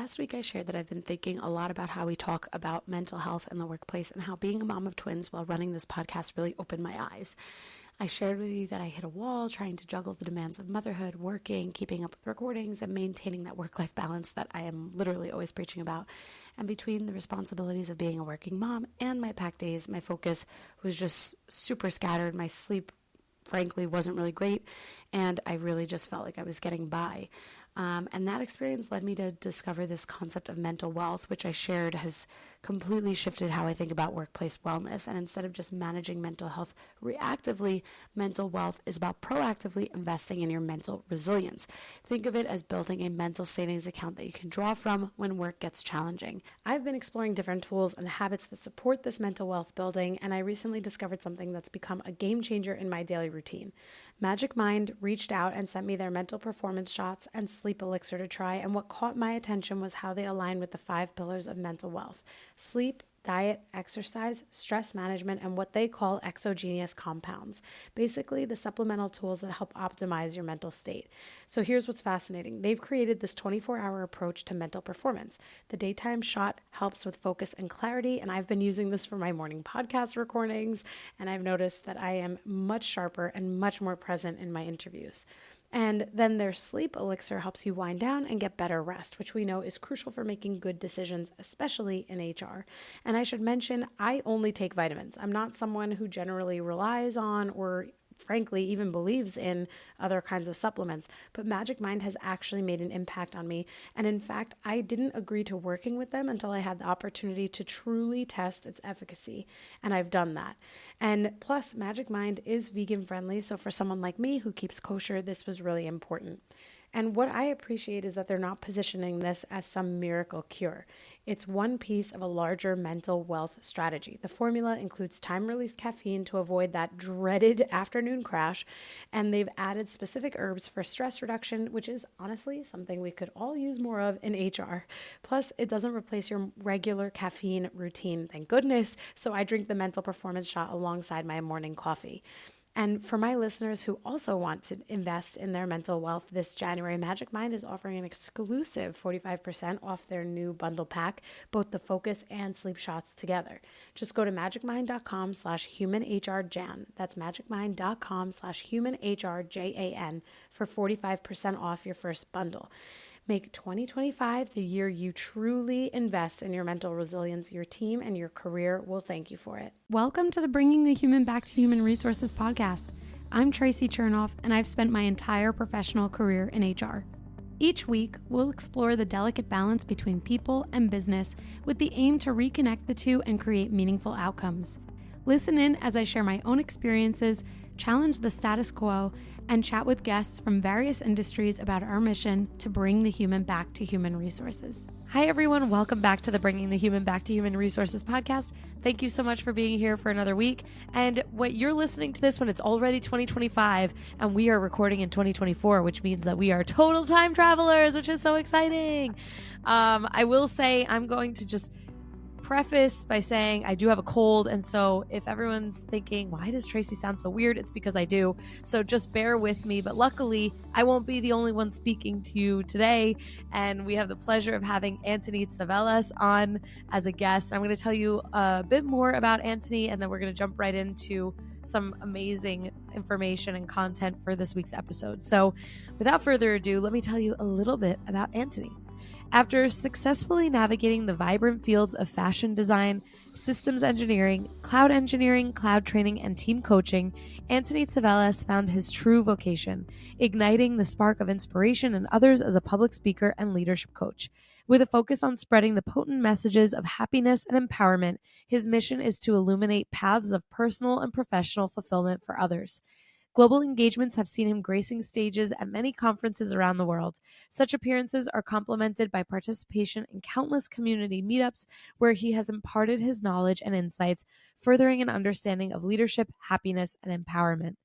last week I shared that I've been thinking a lot about how we talk about mental health in the workplace and how being a mom of twins while running this podcast really opened my eyes. I shared with you that I hit a wall trying to juggle the demands of motherhood, working, keeping up with recordings, and maintaining that work-life balance that I am literally always preaching about. And between the responsibilities of being a working mom and my packed days, my focus was just super scattered. My sleep, frankly, wasn't really great, and I really just felt like I was getting by. And that experience led me to discover this concept of mental wealth, which I shared has completely shifted how I think about workplace wellness. And instead of just managing mental health reactively, mental wealth is about proactively investing in your mental resilience. Think of it as building a mental savings account that you can draw from when work gets challenging. I've been exploring different tools and habits that support this mental wealth building, and I recently discovered something that's become a game changer in my daily routine. Magic Mind reached out and sent me their mental performance shots and sleep elixir to try, and what caught my attention was how they align with the 5 pillars of mental wealth: sleep, diet, exercise, stress management, and what they call exogenous compounds. Basically, the supplemental tools that help optimize your mental state. So here's what's fascinating. They've created this 24-hour approach to mental performance. The daytime shot helps with focus and clarity, and I've been using this for my morning podcast recordings, and I've noticed that I am much sharper and much more present in my interviews. And then their sleep elixir helps you wind down and get better rest, which we know is crucial for making good decisions, especially in HR. And I should mention, I only take vitamins. I'm not someone who generally relies on or frankly even believes in other kinds of supplements, but Magic Mind has actually made an impact on me. And in fact, I didn't agree to working with them until I had the opportunity to truly test its efficacy. And I've done that. And plus, Magic Mind is vegan friendly. So for someone like me who keeps kosher, this was really important. And what I appreciate is that they're not positioning this as some miracle cure. It's one piece of a larger mental wealth strategy. The formula includes time-release caffeine to avoid that dreaded afternoon crash, and they've added specific herbs for stress reduction, which is honestly something we could all use more of in HR. Plus, it doesn't replace your regular caffeine routine, thank goodness, so I drink the mental performance shot alongside my morning coffee. And for my listeners who also want to invest in their mental wealth this January, Magic Mind is offering an exclusive 45% off their new bundle pack, both the focus and sleep shots together. Just go to magicmind.com/humanhrjan. That's magicmind.com/humanhrjan for 45% off your first bundle. Make 2025 the year you truly invest in your mental resilience. Your team and your career will thank you for it. Welcome to the Bringing the Human Back to Human Resources podcast. I'm Traci Chernoff, and I've spent my entire professional career in HR. Each week, we'll explore the delicate balance between people and business with the aim to reconnect the two and create meaningful outcomes. Listen in as I share my own experiences, challenge the status quo, and chat with guests from various industries about our mission to bring the human back to human resources. Hi, everyone. Welcome back to the Bringing the Human Back to Human Resources podcast. Thank you so much for being here for another week. And what you're listening to this when it's already 2025 and we are recording in 2024, which means that we are total time travelers, which is so exciting. I will say I'm going to just preface by saying I do have a cold, and so if everyone's thinking, why does Traci sound so weird? It's because I do. So just bear with me. But luckily, I won't be the only one speaking to you today, and we have the pleasure of having Antoni Tsavelas on as a guest. I'm going to tell you a bit more about Antoni, and then we're going to jump right into some amazing information and content for this week's episode. So without further ado, let me tell you a little bit about Antoni. After successfully navigating the vibrant fields of fashion design, systems engineering, cloud training, and team coaching, Antoni Tsavelas found his true vocation, igniting the spark of inspiration in others as a public speaker and leadership coach. With a focus on spreading the potent messages of happiness and empowerment, his mission is to illuminate paths of personal and professional fulfillment for others. Global engagements have seen him gracing stages at many conferences around the world. Such appearances are complemented by participation in countless community meetups where he has imparted his knowledge and insights, furthering an understanding of leadership, happiness, and empowerment.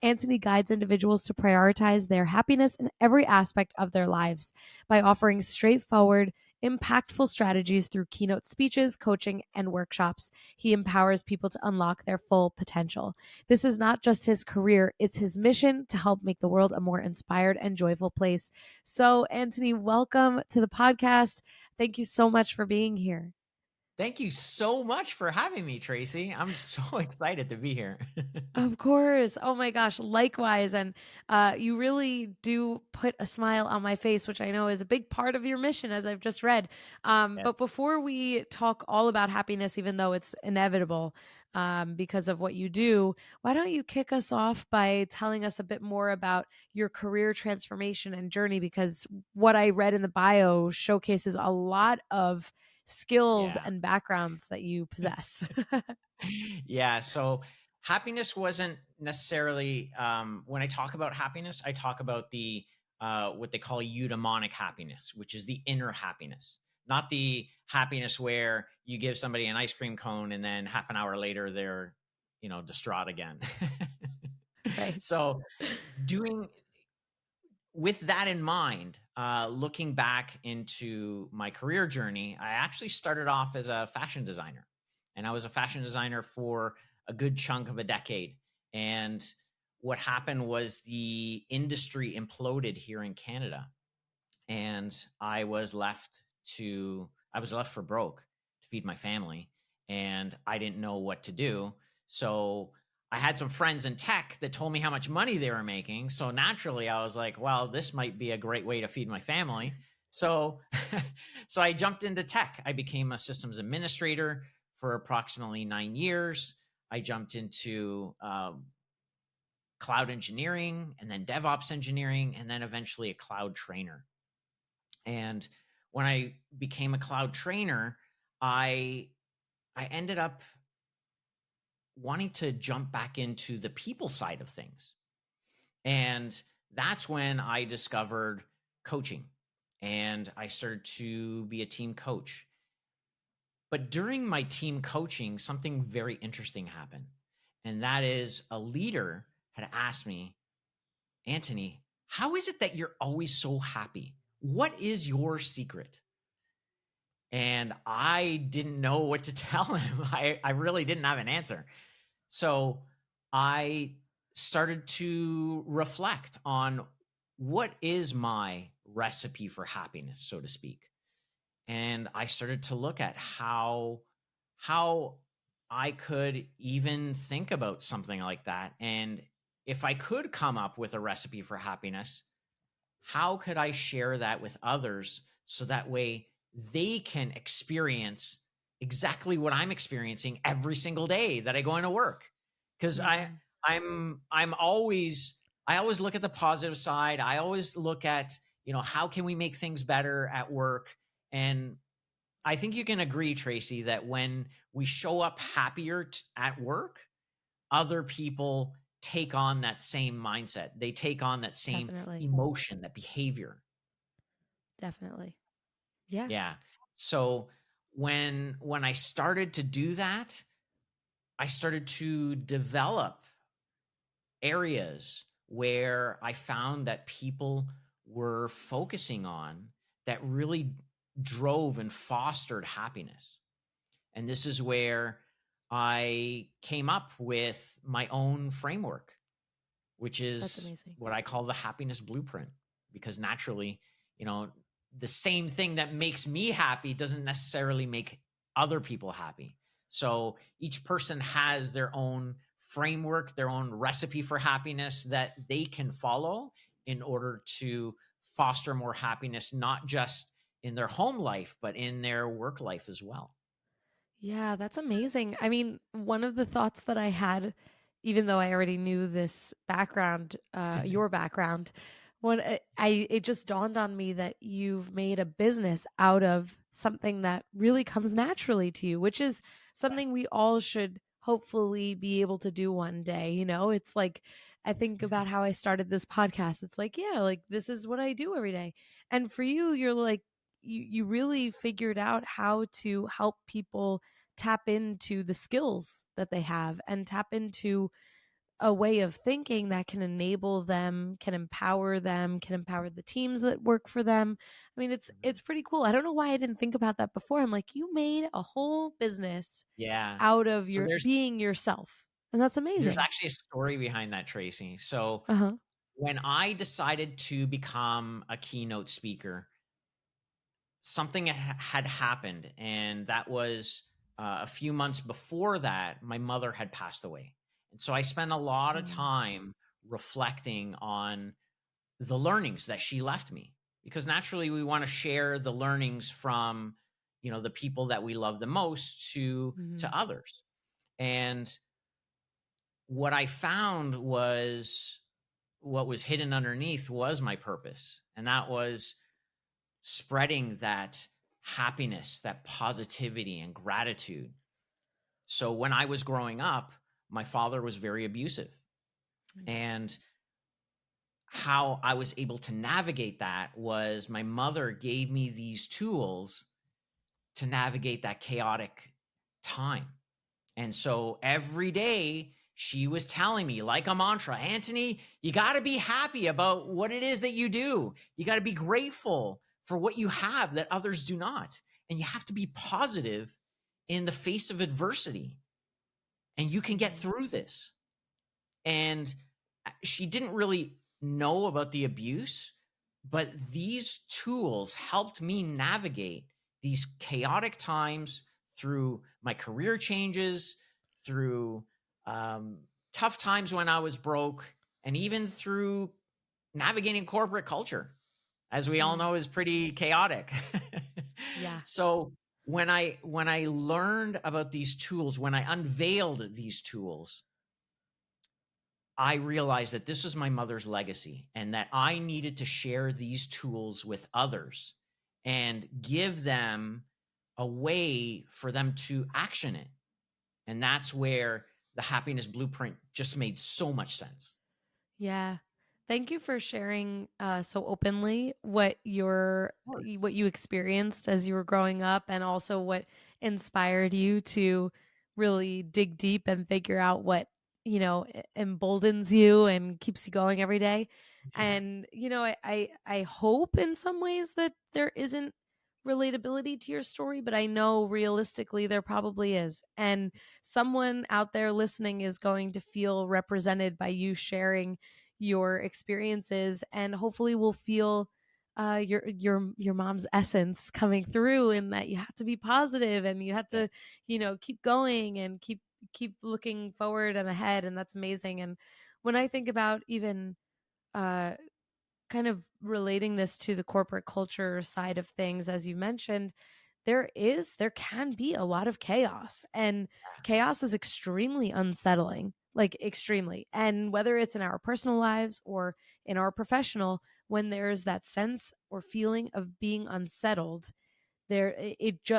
Antoni guides individuals to prioritize their happiness in every aspect of their lives by offering straightforward, impactful strategies through keynote speeches, coaching, and workshops. He empowers people to unlock their full potential. This is not just his career, it's his mission to help make the world a more inspired and joyful place. So, Antoni, welcome to the podcast. Thank you so much for being here. Thank you so much for having me, Tracy. I'm so excited to be here. Of course. Oh my gosh. Likewise. And you really do put a smile on my face, which I know is a big part of your mission, as I've just read. But Yes. before we talk all about happiness, even though it's inevitable because of what you do, why don't you kick us off by telling us a bit more about your career transformation and journey? Because what I read in the bio showcases a lot of skills Yeah. and backgrounds that you possess. Yeah. So happiness wasn't necessarily, when I talk about happiness, I talk about the, what they call eudaimonic happiness, which is the inner happiness, not the happiness where you give somebody an ice cream cone and then half an hour later they're, distraught again. Right. So doing with that in mind, looking back into my career journey, I actually started off as a fashion designer. And I was a fashion designer for a good chunk of a decade. And what happened was the industry imploded here in Canada. And I was left for broke to feed my family. And I didn't know what to do. So I had some friends in tech that told me how much money they were making. So naturally, I was like, well, this might be a great way to feed my family. So, so I jumped into tech. I became a systems administrator for approximately 9 years. I jumped into cloud engineering and then DevOps engineering, and then eventually a cloud trainer. And when I became a cloud trainer, I I ended up wanting to jump back into the people side of things. And that's when I discovered coaching and I started to be a team coach. But during my team coaching, something very interesting happened. And that is a leader had asked me, Antoni, how is it that you're always so happy? What is your secret? And I didn't know what to tell him. I really didn't have an answer. So I started to reflect on what is my recipe for happiness, so to speak. And I started to look at how I could even think about something like that. And if I could come up with a recipe for happiness, how could I share that with others so that way they can experience exactly what I'm experiencing every single day that I go into work? Because Mm, I'm always I always look at the positive side. I always look at, how can we make things better at work? And I think you can agree, Tracy, that when we show up happier at work, other people take on that same mindset. They take on that same definitely. emotion, that behavior. Definitely. Yeah. Yeah. So when I started to do that, I started to develop areas where I found that people were focusing on that really drove and fostered happiness. And this is where I came up with my own framework, which That's is amazing. what I call the happiness blueprint. Because naturally, you know, the same thing that makes me happy doesn't necessarily make other people happy. So each person has their own framework, their own recipe for happiness that they can follow in order to foster more happiness, not just in their home life, but in their work life as well. Yeah, that's amazing. I mean, one of the thoughts that I had, even though I already knew this background, your background, when it just dawned on me that you've made a business out of something that really comes naturally to you, which is something we all should hopefully be able to do one day. It's like I think about how I started this podcast. It's like, yeah, like this is what I do every day. And for you, you're like you really figured out how to help people tap into the skills that they have and tap into a way of thinking that can enable them, can empower them, can empower the teams that work for them. I mean, it's pretty cool. I don't know why I didn't think about that before. I'm like, you made a whole business Yeah. out of So your being yourself. And that's there's amazing. actually a story behind that, Tracy. So Uh-huh. when I decided to become a keynote speaker, something had happened, and that was a few months before that, my mother had passed away. And so I spent a lot of Mm. time reflecting on the learnings that she left me, because naturally we want to share the learnings from, the people that we love the most Mhm. to others. And what I found was what was hidden underneath was my purpose. And that was spreading that happiness, that positivity and gratitude. So when I was growing up, my father was very abusive. And how I was able to navigate that was my mother gave me these tools to navigate that chaotic time. And so every day she was telling me, like a mantra, Antoni, you got to be happy about what it is that you do. You got to be grateful for what you have that others do not. And you have to be positive in the face of adversity. And you can get through this. And she didn't really know about the abuse, but these tools helped me navigate these chaotic times through my career changes, through tough times when I was broke, and even through navigating corporate culture, as we all know, is pretty chaotic. Yeah. So when I learned about these tools, when I unveiled these tools, I realized that this was my mother's legacy and that I needed to share these tools with others and give them a way for them to action it. And that's where the happiness blueprint just made so much sense. Yeah. Thank you for sharing so openly Of course. what you experienced as you were growing up, and also what inspired you to really dig deep and figure out what, emboldens you and keeps you going every day. Yeah. And I hope in some ways that there isn't relatability to your story, but I know realistically there probably is. And someone out there listening is going to feel represented by you sharing your experiences, and hopefully will feel your mom's essence coming through, in that you have to be positive and you have Yeah. to keep going and keep looking forward and ahead. And that's amazing. And when I think about even uh kind of relating this to the corporate culture side of things, as you mentioned, there can be a lot of chaos, and chaos is extremely unsettling, like extremely. And whether it's in our personal lives or in our professional, when there's that sense or feeling of being unsettled,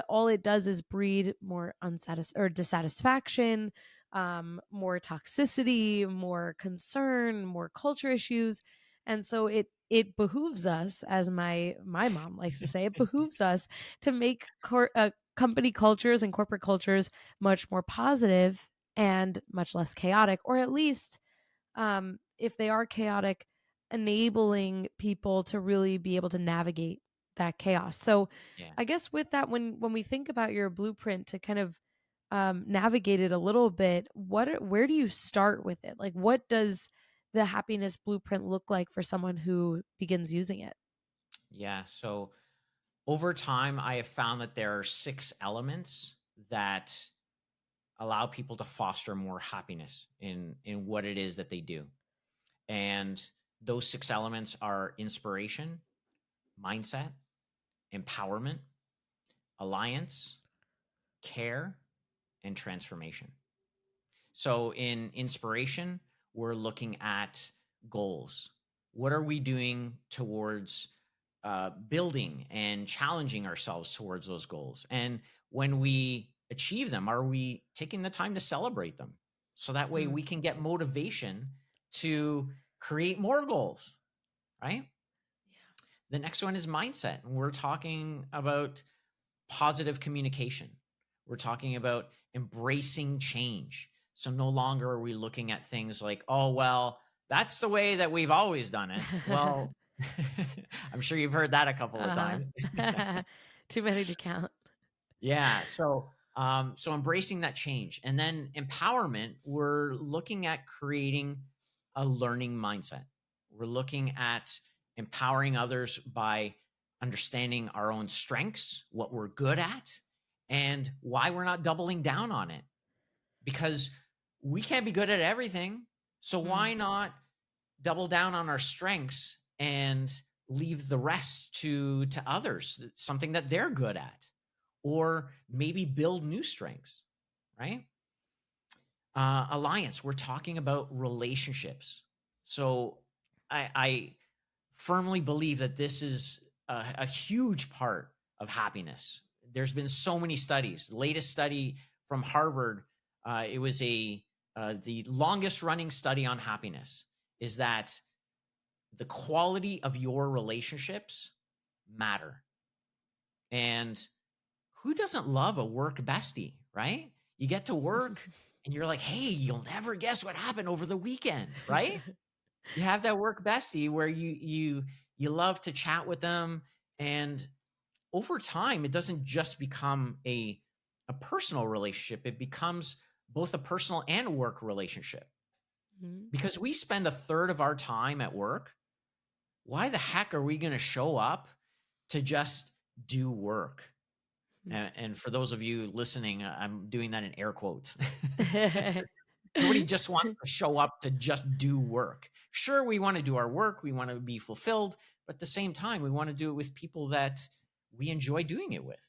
all it does is breed more dissatisfaction, more toxicity, more concern, more culture issues. And so it behooves us, as my mom likes to say, it behooves us to make company cultures and corporate cultures much more positive and much less chaotic, or at least, if they are chaotic, enabling people to really be able to navigate that chaos. So Yeah. I guess with that, when we think about your blueprint to kind of navigate it a little bit, where do you start with it? Like, what does the happiness blueprint look like for someone who begins using it? Yeah. So over time, I have found that there are 6 elements that allow people to foster more happiness in what it is that they do. And those 6 elements are inspiration, mindset, empowerment, alliance, care, and transformation. So in inspiration, we're looking at goals. What are we doing towards building and challenging ourselves towards those goals? And when we achieve them, are we taking the time to celebrate them? So that way we can get motivation to create more goals, right? The next one is mindset. And we're talking about positive communication. We're talking about embracing change. So no longer are we looking at things like, oh, well, that's the way that we've always done it. Well, I'm sure you've heard that a couple of times. Too many to count. Yeah. So embracing that change, and then empowerment, we're looking at creating a learning mindset. We're looking at empowering others by understanding our own strengths, what we're good at, and why we're not doubling down on it. Because we can't be good at everything. So why not double down on our strengths and leave the rest to others, something that they're good at, or maybe build new strengths, right? Alliance, we're talking about relationships. So I firmly believe that this is a huge part of happiness. There's been so many studies. The latest study from Harvard, it was the longest running study on happiness, is that the quality of your relationships matter. And who doesn't love a work bestie, right? You get to work and you're like, hey, you'll never guess what happened over the weekend, right? You have that work bestie where you love to chat with them, and over time it doesn't just become a personal relationship, it becomes both a personal and work relationship. Because we spend a third of our time at work, why the heck are we going to show up to just do work? And for those of you listening, I'm doing that in air quotes. Nobody just wants to show up to just do work. Sure, we want to do our work, we want to be fulfilled, but at the same time, we want to do it with people that we enjoy doing it with.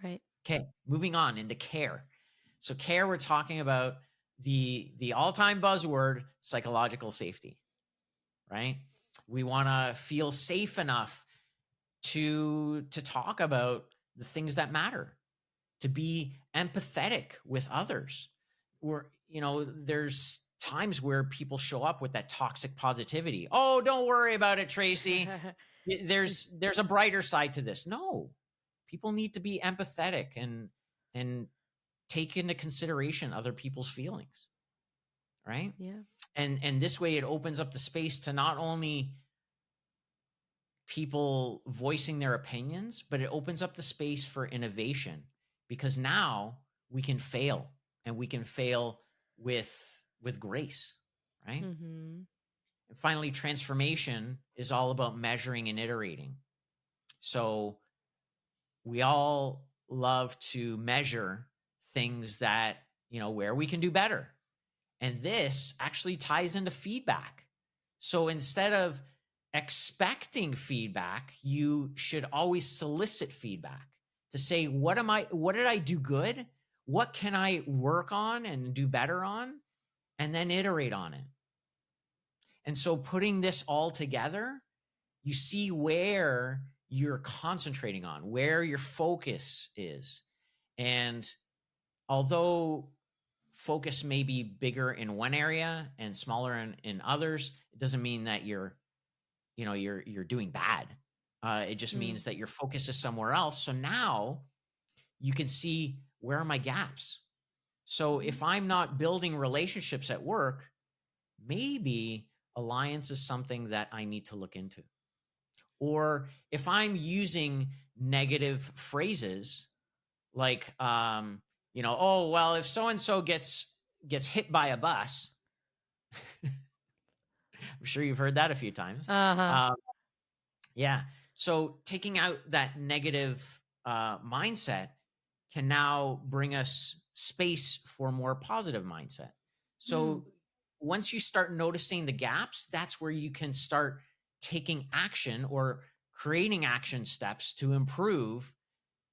Right. Okay, moving on into care. So care, we're talking about the all-time buzzword, psychological safety, right? We want to feel safe enough to talk about the things that matter, to be empathetic with others. There's times where people show up with that toxic positivity. Oh, don't worry about it, Traci. There's a brighter side to this. No, people need to be empathetic and take into consideration other people's feelings, right? Yeah. And this way it opens up the space to not only people voicing their opinions, but it opens up the space for innovation, because now we can fail, and we can fail with grace, right? And finally, transformation is all about measuring and iterating. So we all love to measure things that, where we can do better. And this actually ties into feedback. So instead of expecting feedback, you should always solicit feedback to say, what did I do good? What can I work on and do better on? And then iterate on it. And so putting this all together, you see where you're concentrating on, where your focus is. And although focus may be bigger in one area and smaller in others, it doesn't mean that you're doing bad. It just means that your focus is somewhere else. So now you can see, where are my gaps? So if I'm not building relationships at work, maybe alliance is something that I need to look into. Or if I'm using negative phrases like, oh, well, if so-and-so gets hit by a bus, I'm sure you've heard that a few times. Yeah. So taking out that negative mindset can now bring us space for a more positive mindset. So once you start noticing the gaps, that's where you can start taking action or creating action steps to improve,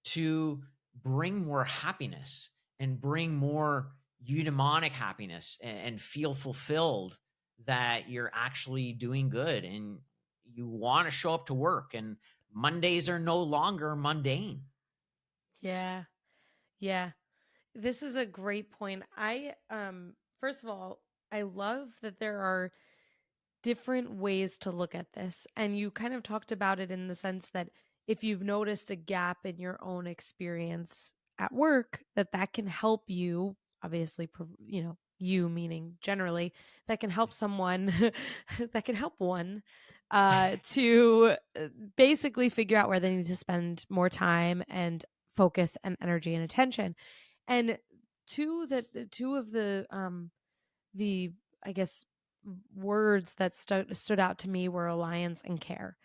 to bring more happiness and bring more eudaimonic happiness, and feel fulfilled that you're actually doing good and you want to show up to work, and Mondays are no longer mundane. Yeah. Yeah. This is a great point. First of all, I love that there are different ways to look at this. And you kind of talked about it in the sense that if you've noticed a gap in your own experience at work, that can help you obviously, you meaning generally, that can help someone, that can help one to basically figure out where they need to spend more time and focus and energy and attention. And two of the I guess words that stood out to me were alliance and care.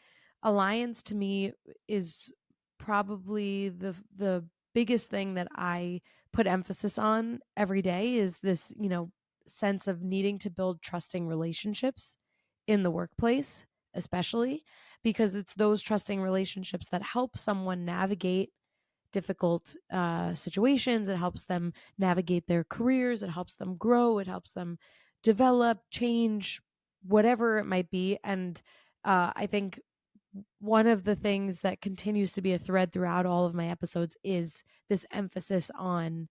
Alliance to me is probably the biggest thing that I put emphasis on every day, is this, sense of needing to build trusting relationships in the workplace, especially because it's those trusting relationships that help someone navigate difficult situations. It helps them navigate their careers. It helps them grow. It helps them develop, change, whatever it might be. And I think one of the things that continues to be a thread throughout all of my episodes is this emphasis on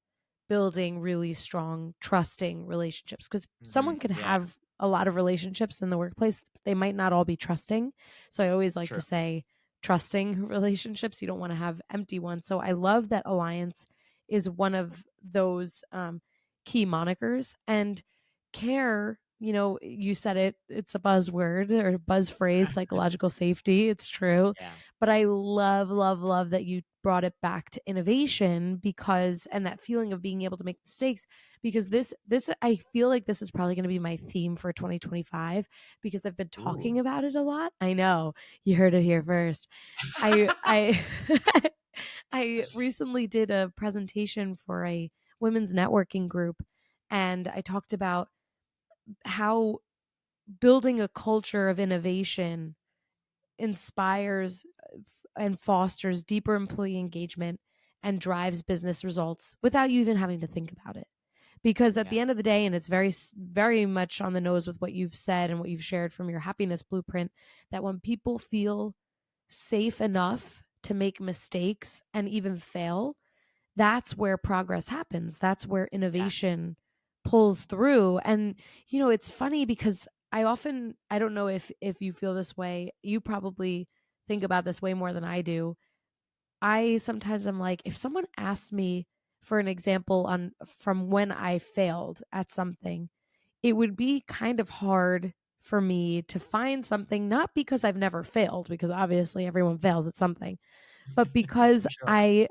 building really strong, trusting relationships. Because someone can Yeah, have a lot of relationships in the workplace, they might not all be trusting. So I always like to true. say trusting relationships. You don't want to have empty ones. So I love that alliance is one of those key monikers. And care, you said it, it's a buzzword or buzz phrase, psychological safety. It's true. Yeah, But I love, love, love that you brought it back to innovation, because, and that feeling of being able to make mistakes, because this, I feel like this is probably going to be my theme for 2025, because I've been ooh. talking about it a lot. I know, you heard it here first. I I recently did a presentation for a women's networking group, and I talked about how building a culture of innovation inspires and fosters deeper employee engagement and drives business results without you even having to think about it. Because at Yeah, the end of the day, and it's very, very much on the nose with what you've said and what you've shared from your happiness blueprint, that when people feel safe enough to make mistakes and even fail, that's where progress happens. That's where yeah. innovation pulls through. And it's funny because I don't know if you feel this way. You probably think about this way more than I do. I sometimes I'm like, if someone asked me for an example on from when I failed at something, it would be kind of hard for me to find something, not because I've never failed, because obviously everyone fails at something, but because For sure. I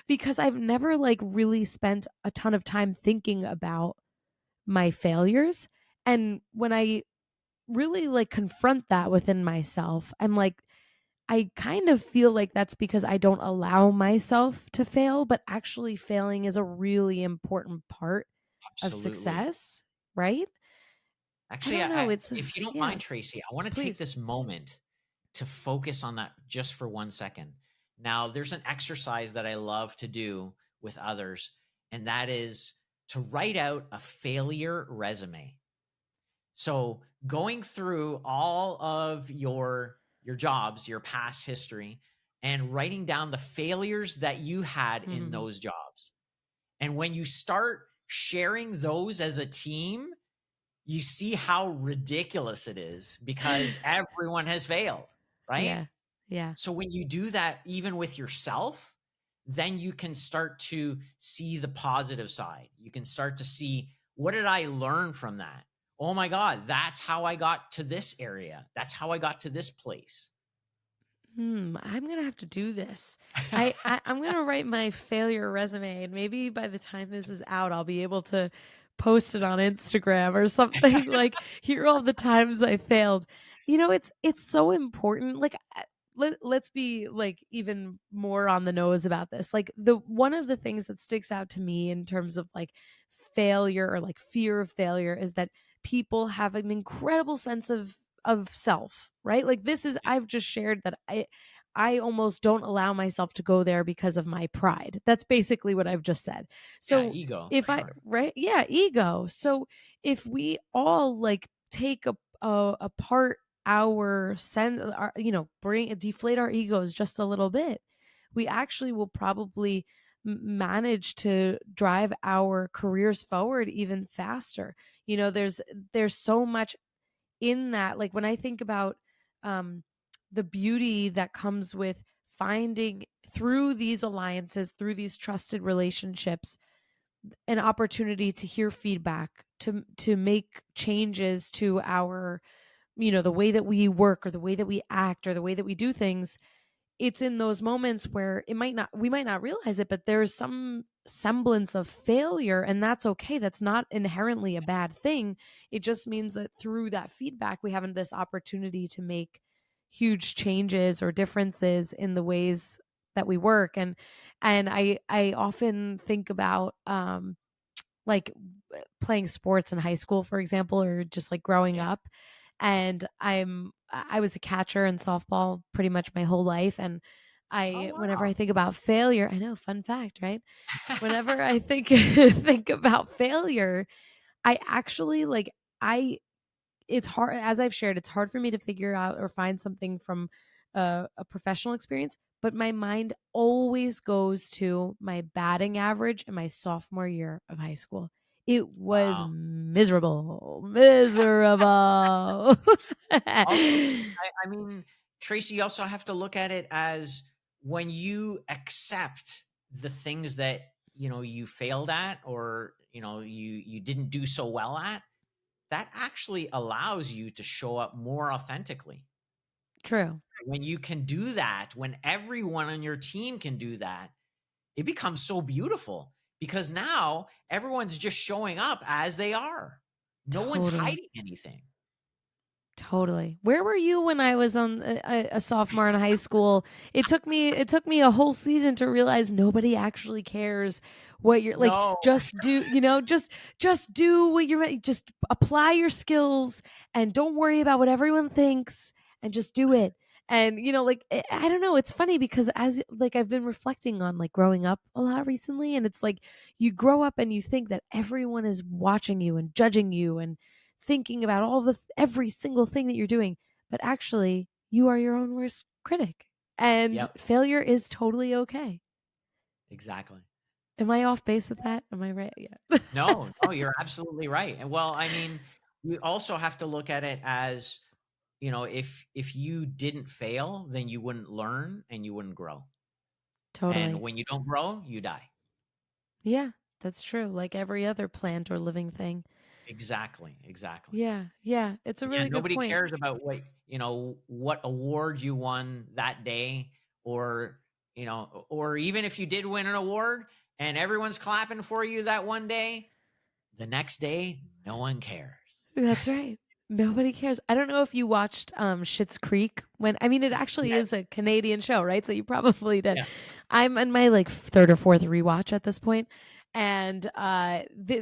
because I've never like really spent a ton of time thinking about my failures. And when I really like confront that within myself, I'm like, I kind of feel like that's because I don't allow myself to fail, but actually failing is a really important part of Absolutely. success, right? I Actually, don't know, it's if you don't yeah, mind, Tracy, I want to take please. this moment to focus on that just for 1 second. Now, there's an exercise that I love to do with others, and that is to write out a failure resume. So, going through all of your jobs, your past history, and writing down the failures that you had in Mhm. those jobs. And when you start sharing those as a team, you see how ridiculous it is because everyone has failed, right? Yeah. Yeah. So when you do that, even with yourself, then you can start to see the positive side. You can start to see, what did I learn from that? Oh my God, that's how I got to this area. That's how I got to this place. I'm gonna have to do this. I'm gonna write my failure resume, and maybe by the time this is out, I'll be able to post it on Instagram or something. Like, here are all the times I failed. It's so important. Like, let's be like even more on the nose about this. Like, the one of the things that sticks out to me in terms of like failure or like fear of failure is that people have an incredible sense of self, right? Like, this is, I've just shared that I almost don't allow myself to go there because of my pride. That's basically what I've just said. Yeah, So ego for if I sure. right, yeah, ego. So if we all like take apart our sense, our, bring deflate our egos just a little bit, we actually will probably manage to drive our careers forward even faster. There's so much in that. Like, when I think about um the beauty that comes with finding, through these alliances, through these trusted relationships, an opportunity to hear feedback, to make changes to our, the way that we work or the way that we act or the way that we do things. It's in those moments where we might not realize it, but there's some semblance of failure, and that's okay. That's not inherently a bad thing. It just means that through that feedback, we have this opportunity to make huge changes or differences in the ways that we work. And I often think about like playing sports in high school, for example, or just like growing Yeah. up. And I was a catcher in softball pretty much my whole life. And Oh, whenever wow. I think about failure, I know, fun fact, right? Whenever I think think about failure, I actually like I it's hard, as I've shared, it's hard for me to figure out or find something from a professional experience, but my mind always goes to my batting average in my sophomore year of high school. It was Wow. miserable, miserable. Also, I mean, Tracy, you also have to look at it as when you accept the things that, you failed at, or, you didn't do so well at, that actually allows you to show up more authentically. True. When you can do that, when everyone on your team can do that, it becomes so beautiful, because now everyone's just showing up as they are. No one's Totally. hiding anything. Totally. Where were you when I was on a sophomore in high school? It took me a whole season to realize nobody actually cares what you're like. No. Just do, just do what you're, just apply your skills and don't worry about what everyone thinks, and just do it. And like I don't know, it's funny because as like I've been reflecting on like growing up a lot recently, and it's like you grow up and you think that everyone is watching you and judging you and thinking about every single thing that you're doing, but actually you are your own worst critic, and Yep, failure is totally okay. exactly. Am I off base with that? Am I right? Yeah. No, no, you're absolutely right. And well, I mean, you also have to look at it as, if you didn't fail, then you wouldn't learn and you wouldn't grow. And Totally. when you don't grow, you die. Yeah, that's true. Like every other plant or living thing. Exactly, exactly. Yeah, yeah, it's a Yeah, really good nobody point. cares about what award you won that day, or, or even if you did win an award and everyone's clapping for you that one day, the next day, no one cares. That's right. Nobody cares. I don't know if you watched Schitt's Creek. It actually Yes, is a Canadian show, right? So you probably did. yeah. I'm in my like third or fourth rewatch at this point, and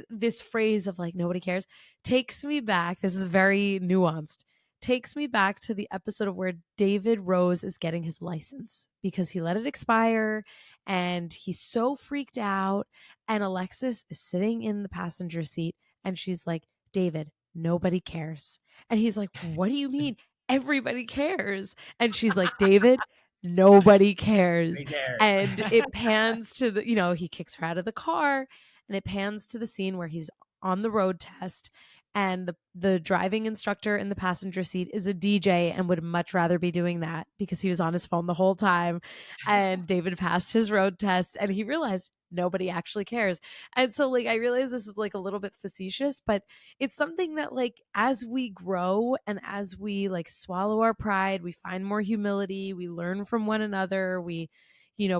this phrase of like nobody cares takes me back. This is very nuanced. Takes me back to the episode of where David Rose is getting his license because he let it expire, and he's so freaked out. And Alexis is sitting in the passenger seat, and she's like, "David, nobody cares." And he's like, "What do you mean? Everybody cares." And she's like, "David, nobody cares." Right there. And it pans to he kicks her out of the car, and it pans to the scene where he's on the road test, and the driving instructor in the passenger seat is a DJ and would much rather be doing that because he was on his phone the whole time. And David passed his road test, and he realized nobody actually cares. And so like I realize this is like a little bit facetious, but it's something that like as we grow and as we like swallow our pride, we find more humility, we learn from one another, we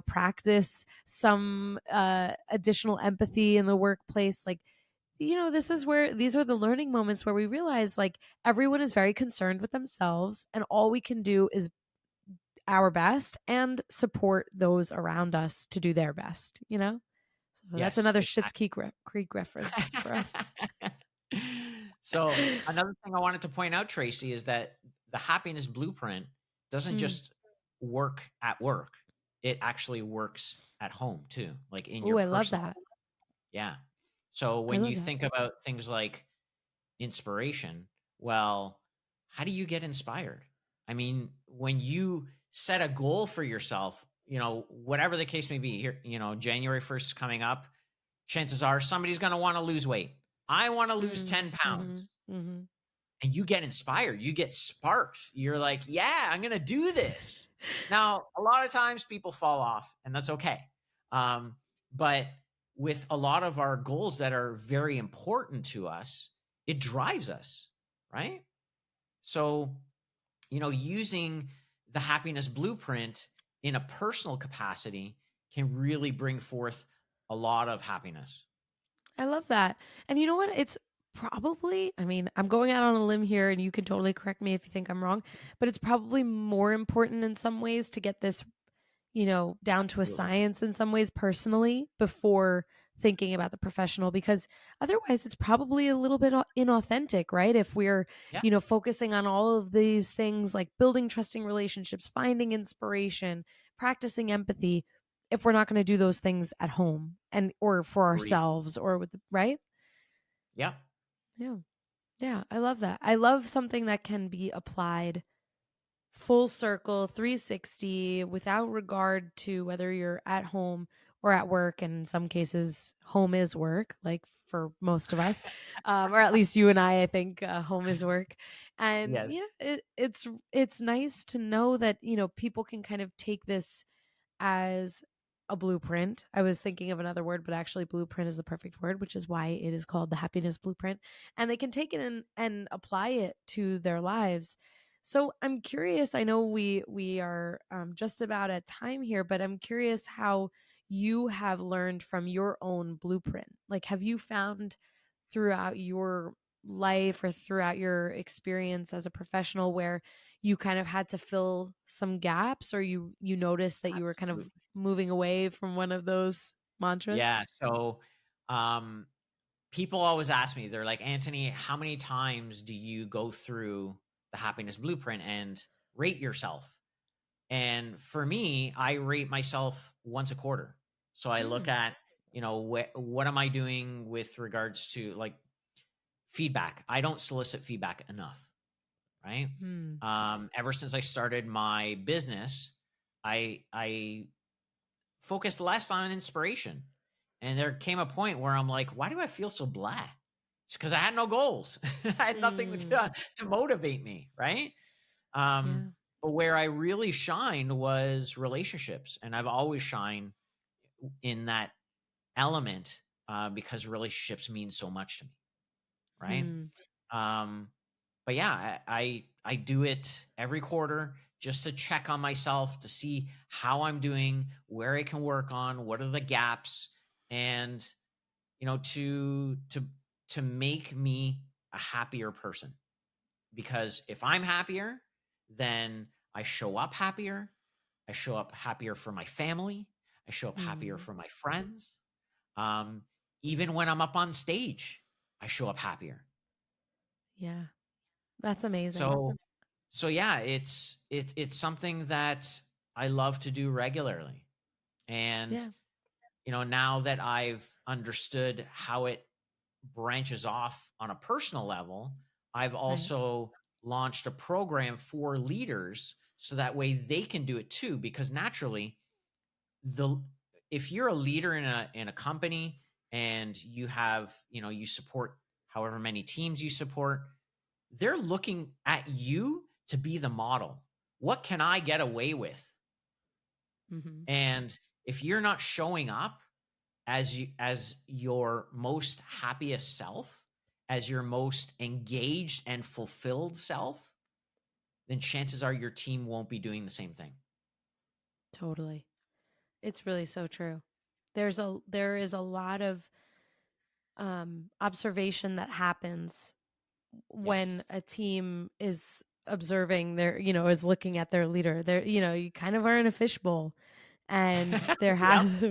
practice some additional empathy in the workplace. Like this is where these are the learning moments where we realize like everyone is very concerned with themselves, and all we can do is our best and support those around us to do their best. So that's Yes, another Schitt's exactly. Creek reference for us. So another thing I wanted to point out, Tracy, is that the happiness blueprint doesn't Mm. just work at work. It actually works at home too, like in Oh, your I love personal. that. Yeah. So I when love you that. think about things like inspiration, well, how do you get inspired? I mean, when you set a goal for yourself, whatever the case may be, here, January 1st is coming up, chances are somebody's going to want to lose weight. I want to lose Mm. 10 pounds. Mm-hmm. Mm-hmm. And you get inspired, you get sparked. You're like, yeah, I'm going to do this. Now, a lot of times people fall off, and that's okay. But with a lot of our goals that are very important to us, it drives us, right? So, using the happiness blueprint in a personal capacity can really bring forth a lot of happiness. I love that. And you know what? It's probably, I mean, I'm going out on a limb here and you can totally correct me if you think I'm wrong, but it's probably more important in some ways to get this, down to a Absolutely. science in some ways personally before thinking about the professional, because otherwise it's probably a little bit inauthentic, right? If we're, Yeah. focusing on all of these things like building trusting relationships, finding inspiration, practicing empathy, if we're not going to do those things at home and or for Agreed. ourselves or with the, right? Yeah. Yeah. Yeah, I love that. I love something that can be applied full circle 360 without regard to whether you're at home or at work, and in some cases home is work, like for most of us, or at least you and I think home is work. And Yes. it's nice to know that people can kind of take this as a blueprint. I was thinking of another word, but actually blueprint is the perfect word, which is why it is called the happiness blueprint. And they can take it and apply it to their lives. So I'm curious, I know we are just about at time here, but I'm curious how you have learned from your own blueprint. Like, have you found throughout your life or throughout your experience as a professional where you kind of had to fill some gaps, or you noticed that you were kind of Absolutely. moving away from one of those mantras? Yeah. So, um, people always ask me, they're like, Antoni, how many times do you go through the happiness blueprint and rate yourself? And for me, I rate myself once a quarter. So I look Mm, at, what am I doing with regards to like feedback? I don't solicit feedback enough, right? mm, Ever since I started my business, I focused less on inspiration. And there came a point where I'm like, why do I feel so blah? It's because I had no goals. I had nothing mm, to motivate me, right? Um, yeah. but where I really shined was relationships. And I've always shined in that element because relationships mean so much to me, right? Mm, Um, but yeah, I do it every quarter just to check on myself to see how I'm doing, where I can work on, what are the gaps, and to make me a happier person. Because if I'm happier, then I show up happier. I show up happier for my family. I show up happier mm, for my friends. Um, Even when I'm up on stage, I show up happier. yeah. That's amazing. So yeah, it's something that I love to do regularly. And Yeah. now that I've understood how it branches off on a personal level, I've Right. also launched a program for leaders so that way they can do it too. Because naturally, the if you're a leader in a company and you have, you support however many teams you support, they're looking at you to be the model. What can I get away with? Hmm. And if you're not showing up as your most happiest self, as your most engaged and fulfilled self, then chances are your team won't be doing the same thing. Totally. It's really so true. There is a lot of observation that happens when Yes. a team is observing their, is looking at their leader. They're, you kind of are in a fishbowl, and there Yep. has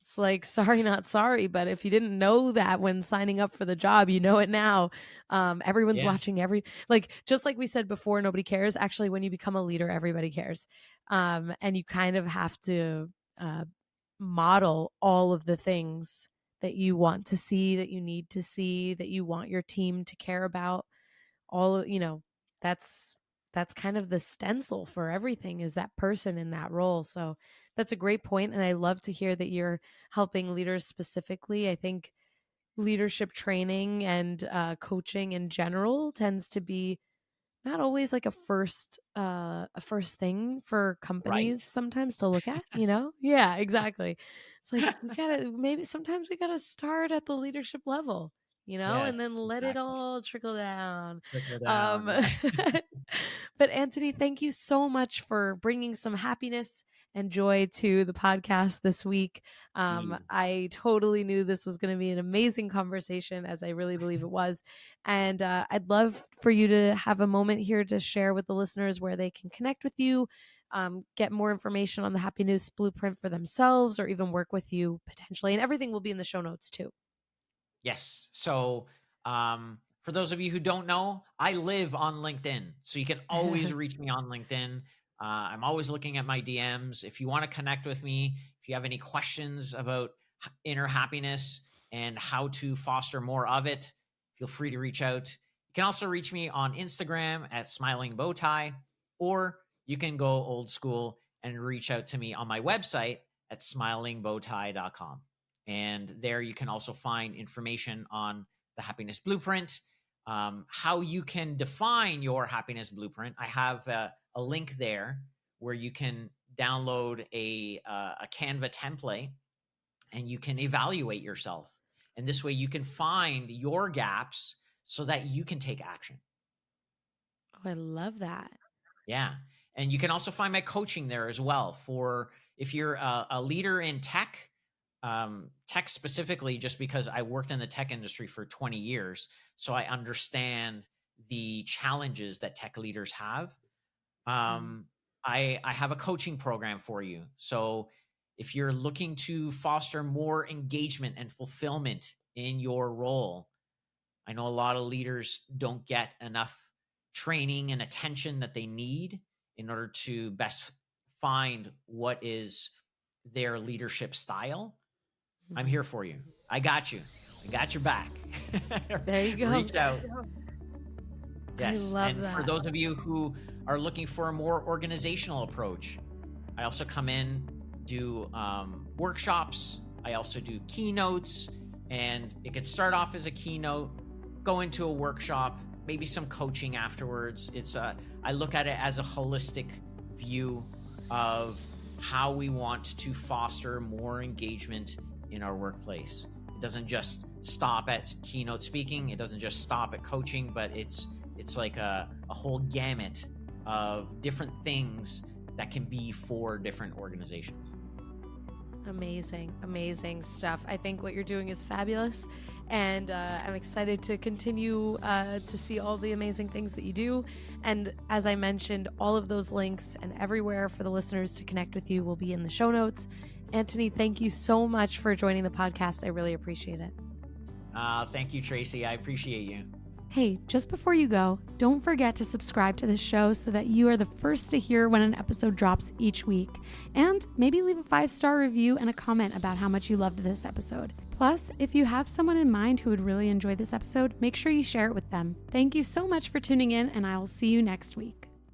it's like, sorry not sorry, but if you didn't know that when signing up for the job, you know it now. Everyone's Yeah. watching, like, just like we said before, nobody cares. Actually, when you become a leader, everybody cares. And you kind of have to uh, model all of the things that you want to see, that you need to see, that you want your team to care about. All, that's that's kind of the stencil for everything, is that person in that role. So that's a great point, and I love to hear that you're helping leaders specifically. I think leadership training and coaching in general tends to be not always like a first thing for Right. companies sometimes to look at, Yeah, exactly. It's like sometimes we gotta start at the leadership level, and then Yes, let it exactly. all trickle down. Trickle down. um Yeah. but Antoni, thank you so much for bringing some happiness and joy to the podcast this week. You. I totally knew this was going to be an amazing conversation, as I really believe it was. And I'd love for you to have a moment here to share with the listeners where they can connect with you, get more information on the Happiness Blueprint for themselves, or even work with you potentially. And everything will be in the show notes too. Yes. So, for those of you who don't know, I live on LinkedIn. So you can always reach me on LinkedIn. I'm always looking at my DMs. If you want to connect with me, if you have any questions about inner happiness and how to foster more of it, feel free to reach out. You can also reach me on Instagram at Smiling Bowtie, or you can go old school and reach out to me on my website at smilingbowtie.com. And there you can also find information on the Happiness Blueprint, how you can define your happiness blueprint. I have a link there where you can download a Canva template and you can evaluate yourself. And this way you can find your gaps so that you can take action. Oh, I love that. Yeah. And you can also find my coaching there as well for if you're a leader in tech, tech specifically, just because I worked in the tech industry for 20 years. So I understand the challenges that tech leaders have. I have a coaching program for you. So if you're looking to foster more engagement and fulfillment in your role, I know a lot of leaders don't get enough training and attention that they need in order to best find what is their leadership style. I'm here for you. I got you. I got your back. There you go. Reach out. Yes. I love and that. For those of you who are looking for a more organizational approach, I also come in, do workshops. I also do keynotes, and it could start off as a keynote, go into a workshop, maybe some coaching afterwards. I look at it as a holistic view of how we want to foster more engagement in our workplace. It doesn't just stop at keynote speaking. It doesn't just stop at coaching, but it's like a whole gamut of different things that can be for different organizations. Amazing stuff. I think what you're doing is fabulous, and I'm excited to continue to see all the amazing things that you do. And as I mentioned, all of those links and everywhere for the listeners to connect with you will be in the show notes. Antoni, thank you so much for joining the podcast. I really appreciate it. Thank you, Tracy. I appreciate you. Hey, just before you go, don't forget to subscribe to this show so that you are the first to hear when an episode drops each week. And maybe leave a 5-star review and a comment about how much you loved this episode. Plus, if you have someone in mind who would really enjoy this episode, make sure you share it with them. Thank you so much for tuning in, and I will see you next week.